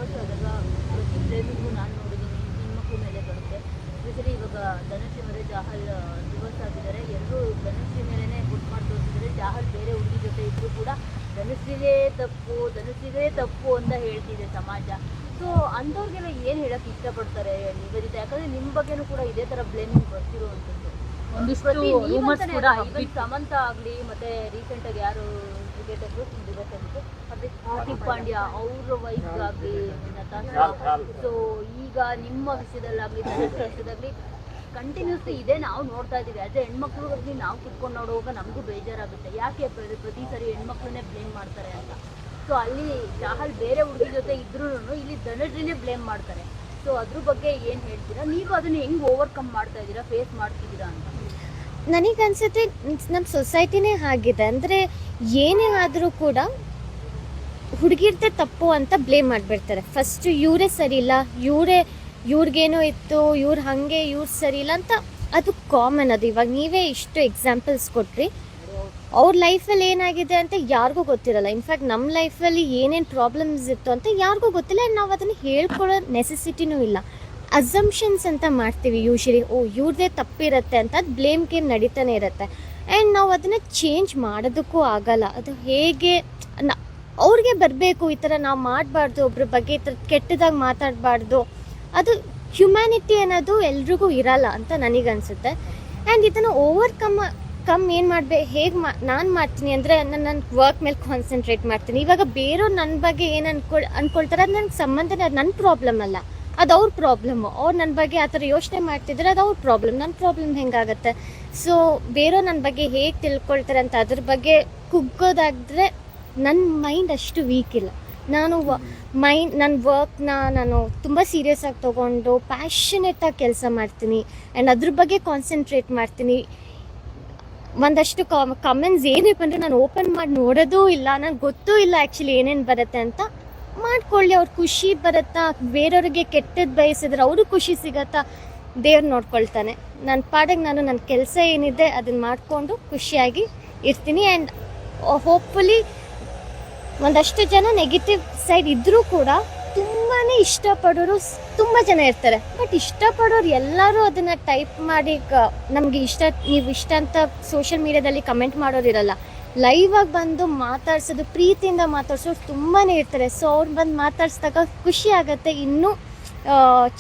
Divorce ಆದಾಗ ಪ್ರತಿ blaming ನಾನು ನೋಡಿದ್ದೀನಿ ಹೆಣ್ಮಕ್ಳ ಮೇಲೆ ಬರುತ್ತೆ. ಸ್ಪೆಷಲಿ ಇವಾಗ ಧನುಶ್ರೀ ಮತ್ತು ಚಾಹಲ್ ಡಿವೋರ್ಸ್ ಆಗಿದ್ದಾರೆ. ಎಲ್ಲರೂ ಧನುಶ್ರೀ ಮೇಲೇ ಗುಡ್ ಮಾಡಿ ತೋರಿಸಿದ್ದಾರೆ. ಚಾಹಲ್ ಬೇರೆ ಹುಡುಗಿ ಜೊತೆ ಇದ್ದರೂ ಕೂಡ ಧನುಶ್ರೀದೇ ತಪ್ಪು ಅಂತ ಹೇಳ್ತಿದೆ ಸಮಾಜ. ಸೊ ಅಂಥವ್ರಿಗೆಲ್ಲ ಏನು ಹೇಳಕ್ಕೆ ಇಷ್ಟಪಡ್ತಾರೆ ನಿವೇದಿತ? ಯಾಕಂದರೆ ನಿಮ್ಮ ಬಗ್ಗೆನೂ ಕೂಡ ಇದೇ ಥರ ಬ್ಲೇಮಿಂಗ್ ಬರ್ತಿರುವಂಥದ್ದು ಒಂದಿಷ್ಟು ರೂಮರ್ಸ್ ಕೂಡ. ಈವನ್ ಸಮಂತ ಆಗಲಿ ಮತ್ತು ರೀಸೆಂಟಾಗಿ ಯಾರು ಕ್ರಿಕೆಟರ್ಗಳು ಡಿವೋರ್ಸ್ ಆಗಿತ್ತು ಮತ್ತು ಹಾರ್ದಿಕ್ ಪಾಂಡ್ಯ ಅವ್ರ ವೈಫ್ಗಾಗಲಿ ನತಾಶಾ. ಸೊ ಈಗ ನಿಮ್ಮ ವಿಷಯದಲ್ಲಾಗಲಿ ಧನುಷ್ ವಿಷಯದಾಗಲಿ ಕಂಟಿನ್ಯೂಸ್ಲಿ ಇದೇ ನಾವು ನೋಡ್ತಾ ಇದ್ದೀವಿ. ಆ್ಯಸ್ ಎ ಹೆಣ್ಮಕ್ಳಿಗೆ ನಾವು ಕುತ್ಕೊಂಡು ನೋಡುವಾಗ ನಮಗೂ ಬೇಜಾರಾಗುತ್ತೆ, ಯಾಕೆ ಪ್ರತಿ ಸರಿ ಹೆಣ್ಮಕ್ಳನ್ನೇ ಬ್ಲೇಮ್ ಮಾಡ್ತಾರೆ ಅಂತ. ಸೊ ಅಲ್ಲಿ ಚಾಹಲ್ ಬೇರೆ ಹುಡುಗಿ ಜೊತೆ ಇದ್ರೂ ಇಲ್ಲಿ ಧನುಶ್ರೀನೇ ಬ್ಲೇಮ್ ಮಾಡ್ತಾರೆ. ಸೊ ಅದ್ರ ಬಗ್ಗೆ ಏನು ಹೇಳ್ತೀರಾ ನೀವು? ಅದನ್ನು ಹೆಂಗೆ ಓವರ್ಕಮ್ ಮಾಡ್ತಾ ಇದ್ದೀರಾ, ಫೇಸ್ ಮಾಡ್ತಿದ್ದೀರಾ ಅಂತ? ನನಗನ್ಸುತ್ತೆ ನಮ್ಮ ಸೊಸೈಟಿನೇ ಆಗಿದೆ. ಅಂದರೆ ಏನೇ ಆದರೂ ಕೂಡ ಹುಡುಗಿರ್ದೆ ತಪ್ಪು ಅಂತ ಬ್ಲೇಮ್ ಮಾಡಿಬಿಡ್ತಾರೆ. ಫಸ್ಟು ಇವರೇ ಸರಿ ಇಲ್ಲ, ಇವ್ರಿಗೇನೋ ಇತ್ತು, ಇವ್ರು ಹಾಗೆ ಇವ್ರು ಸರಿ ಇಲ್ಲ ಅಂತ. ಅದು ಕಾಮನ್. ಅದು ಇವಾಗ ನೀವೇ ಇಷ್ಟು ಎಕ್ಸಾಂಪಲ್ಸ್ ಕೊಟ್ರಿ. ಅವ್ರ ಲೈಫಲ್ಲಿ ಏನಾಗಿದೆ ಅಂತ ಯಾರಿಗೂ ಗೊತ್ತಿರಲ್ಲ. ಇನ್ಫ್ಯಾಕ್ಟ್ ನಮ್ಮ ಲೈಫಲ್ಲಿ ಏನೇನು ಪ್ರಾಬ್ಲಮ್ಸ್ ಇತ್ತು ಅಂತ ಯಾರಿಗೂ ಗೊತ್ತಿಲ್ಲ. ಆ್ಯಂಡ್ ನಾವು ಅದನ್ನು ಹೇಳ್ಕೊಳ್ಳೋ ನೆಸೆಸಿಟಿನೂ ಇಲ್ಲ. ಅಸಂಪ್ಷನ್ಸ್ ಅಂತ ಮಾಡ್ತೀವಿ ಯೂಶಲಿ. ಇವ್ರದ್ದೇ ತಪ್ಪಿರುತ್ತೆ ಅಂತ. ಅದು ಬ್ಲೇಮ್ ಗೇಮ್ ನಡೀತಾನೆ ಇರುತ್ತೆ. ಆ್ಯಂಡ್ ನಾವು ಅದನ್ನು ಚೇಂಜ್ ಮಾಡೋದಕ್ಕೂ ಆಗಲ್ಲ. ಅದು ಹೇಗೆ ಅವ್ರಿಗೆ ಬರಬೇಕು, ಈ ಥರ ನಾವು ಮಾಡಬಾರ್ದು, ಒಬ್ರ ಬಗ್ಗೆ ಈ ಥರ ಕೆಟ್ಟದಾಗಿ ಮಾತಾಡಬಾರ್ದು. ಅದು ಹ್ಯುಮ್ಯಾನಿಟಿ ಅನ್ನೋದು ಎಲ್ರಿಗೂ ಇರಲ್ಲ ಅಂತ ನನಗನ್ಸುತ್ತೆ. ಆ್ಯಂಡ್ ಇದನ್ನು ಓವರ್ಕಮ್ ಏನು ಹೇಗೆ ನಾನು ಮಾಡ್ತೀನಿ ಅಂದರೆ ನನ್ನ ವರ್ಕ್ ಮೇಲೆ ಕಾನ್ಸಂಟ್ರೇಟ್ ಮಾಡ್ತೀನಿ. ಇವಾಗ ಬೇರೆಯವ್ರು ನನ್ನ ಬಗ್ಗೆ ಏನು ಅಂದ್ಕೊಳ್ತಾರೆ ಅದು ನನಗೆ ಸಂಬಂಧನೇ. ಅದು ನನ್ನ ಪ್ರಾಬ್ಲಮ್ ಅಲ್ಲ, ಅದು ಅವ್ರ ಪ್ರಾಬ್ಲಮ್ಮು. ಅವ್ರು ನನ್ನ ಬಗ್ಗೆ ಆ ಥರ ಯೋಚನೆ ಮಾಡ್ತಿದ್ರೆ ಅದು ಅವ್ರ ಪ್ರಾಬ್ಲಮ್. ನನ್ನ ಪ್ರಾಬ್ಲಮ್ ಹೆಂಗಾಗುತ್ತೆ? ಸೊ ಬೇರೆಯವ್ರು ನನ್ನ ಬಗ್ಗೆ ಹೇಗೆ ತಿಳ್ಕೊಳ್ತಾರೆ ಅಂತ ಅದ್ರ ಬಗ್ಗೆ ಕುಗ್ಗೋದಾದರೆ ನನ್ನ ಮೈಂಡ್ ಅಷ್ಟು ವೀಕ್ ಇಲ್ಲ. ನಾನು ನನ್ನ ವರ್ಕ್ನ ನಾನು ತುಂಬ ಸೀರಿಯಸ್ ಆಗಿ ತೊಗೊಂಡು ಪ್ಯಾಷನೇಟಾಗಿ ಕೆಲಸ ಮಾಡ್ತೀನಿ. ಆ್ಯಂಡ್ ಅದ್ರ ಬಗ್ಗೆ ಕಾನ್ಸಂಟ್ರೇಟ್ ಮಾಡ್ತೀನಿ. ಒಂದಷ್ಟು ಕಮೆಂಟ್ಸ್ ಏನೇ ಬಂದರೆ ನಾನು ಓಪನ್ ಮಾಡಿ ನೋಡೋದೂ ಇಲ್ಲ. ನನಗೆ ಗೊತ್ತೂ ಇಲ್ಲ ಆ್ಯಕ್ಚುಲಿ ಏನೇನು ಬರುತ್ತೆ ಅಂತ. ಮಾಡ್ಕೊಳ್ಳಿ, ಅವ್ರು ಖುಷಿ ಬರುತ್ತಾ, ಬೇರೆಯವ್ರಿಗೆ ಕೆಟ್ಟದ್ದು ಬಯಸಿದ್ರೆ ಅವರು ಖುಷಿ ಸಿಗತ್ತಾ, ದೇವ್ರು ನೋಡ್ಕೊಳ್ತಾನೆ. ನನ್ನ ಪಾಡಿಗೆ ನಾನು ನನ್ನ ಕೆಲಸ ಏನಿದೆ ಅದನ್ನು ಮಾಡಿಕೊಂಡು ಖುಷಿಯಾಗಿ ಇರ್ತೀನಿ. ಆ್ಯಂಡ್ ಹೋಪ್ಫುಲಿ ಒಂದಷ್ಟು ಜನ ನೆಗೆಟಿವ್ ಸೈಡ್ ಇದ್ದರೂ ಕೂಡ ತುಂಬಾ ಇಷ್ಟಪಡೋರು ತುಂಬ ಜನ ಇರ್ತಾರೆ. ಬಟ್ ಇಷ್ಟಪಡೋರು ಎಲ್ಲರೂ ಅದನ್ನು ಟೈಪ್ ಮಾಡಿ ನಮಗೆ ನೀವು ಇಷ್ಟ ಅಂತ ಸೋಷಿಯಲ್ ಮೀಡಿಯಾದಲ್ಲಿ ಕಮೆಂಟ್ ಮಾಡೋರಿರಲ್ಲ. ಲೈವ್ ಆಗಿ ಬಂದು ಮಾತಾಡ್ಸೋದು, ಪ್ರೀತಿಯಿಂದ ಮಾತಾಡ್ಸೋರು ತುಂಬಾ ಇರ್ತಾರೆ. ಸೊ ಅವ್ರು ಬಂದು ಮಾತಾಡ್ಸಿದಾಗ ಖುಷಿ ಆಗುತ್ತೆ. ಇನ್ನೂ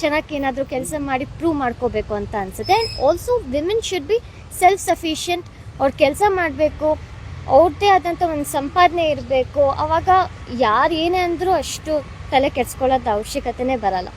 ಚೆನ್ನಾಗಿ ಏನಾದರೂ ಕೆಲಸ ಮಾಡಿ ಪ್ರೂವ್ ಮಾಡ್ಕೋಬೇಕು ಅಂತ ಅನಿಸುತ್ತೆ. And also women should be self sufficient. ಅವ್ರು ಕೆಲಸ ಮಾಡಬೇಕು, ಅವ್ರದ್ದೇ ಆದಂಥ ಒಂದು ಸಂಪಾದನೆ ಇರಬೇಕು. ಆವಾಗ ಯಾರು ಏನೇ ಅಂದರೂ ಅಷ್ಟು ತಲೆ ಕೆಡ್ಸ್ಕೊಳ್ಳೋದು ಅವಶ್ಯಕತೆನೇ ಬರಲ್ಲ.